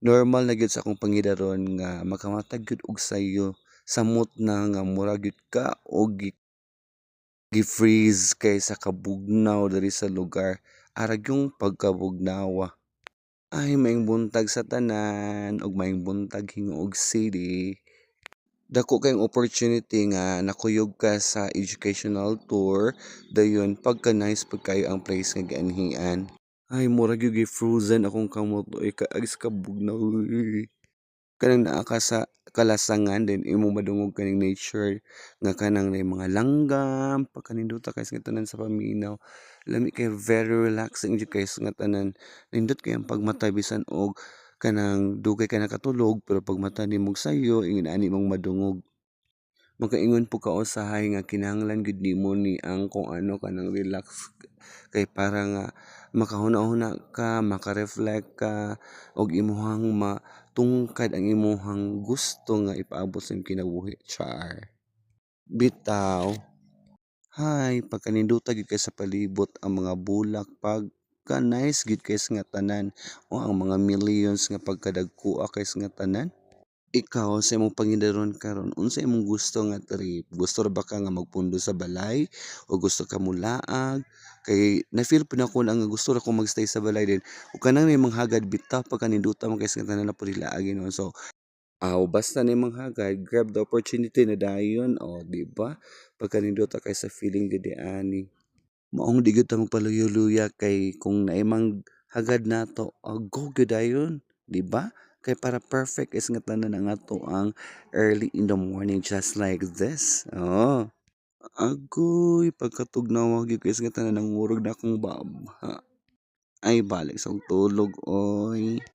Normal na gyud sa akong pangidaron nga makamatag gyud og sayo, samot na nga mura gyud ka og gi-freeze kay sa kabugnaw diri sa lugar, ara yung pagkabugnawa. Ay maayong buntag sa tanan ug maayong buntag hinuog city. Dako kayong opportunity nga nakuyog ka sa educational tour, dayon pagka-nice pud kayo ang place nga gianhian. Ay mura gyud gi-frozen akong kamot oy kaagi sa kabugnaw. Kanang naa ka sa kalasangan then imong madungog kaning nature nga kanang may mga langgam, pagkanindota kay sa tanan sa paminaw. Lami kay very relaxing jud kay nga tanan. Nindot kay ang pagmata bisan og kanang dugay ka nakatulog pero pagmata nimong sayo ingid ani mong madungog. Makaingon po ka usahay nga kinahanglan gud nimo ni ang kung ano kanang relax kay para nga makahuna-huna ka, maka-reflect ka og imong matungkad ang imong gusto nga ipaabot sa imong kinabuhi. Char. Bitaw. Hay, pagkaninduta gyud kay sa palibot ang mga bulak pagka nice gyud kay nga tanan o ang mga millions nga pagkadagkua kay nga tanan. Ikaw sa imong pangidaron karon unsa imong gusto nga trip? Gusto ra ba ka nga magpundo sa balay o gusto ka molaag? Kay na-feel pud nako na nga gusto ra ko magstay sa balay din. Ug kanang may manghagad bitaw pagkaninduta mo kay sa tanan na pud hilaagi no. So, basta na manghagad, grab the opportunity na dayon o di ba? Pagkaninduta kay sa feeling gid ani. Maong di gyud ta magpaluyo-luya kay kung naay hagad nato, go gyud dayon, di ba? Kay para perfect is nga tanan ang ato ang early in the morning just like this. Oh, agoy pagkatugnawa gyud kay nga tanan nangurog na akong babha. Ay balik sa tulog oy.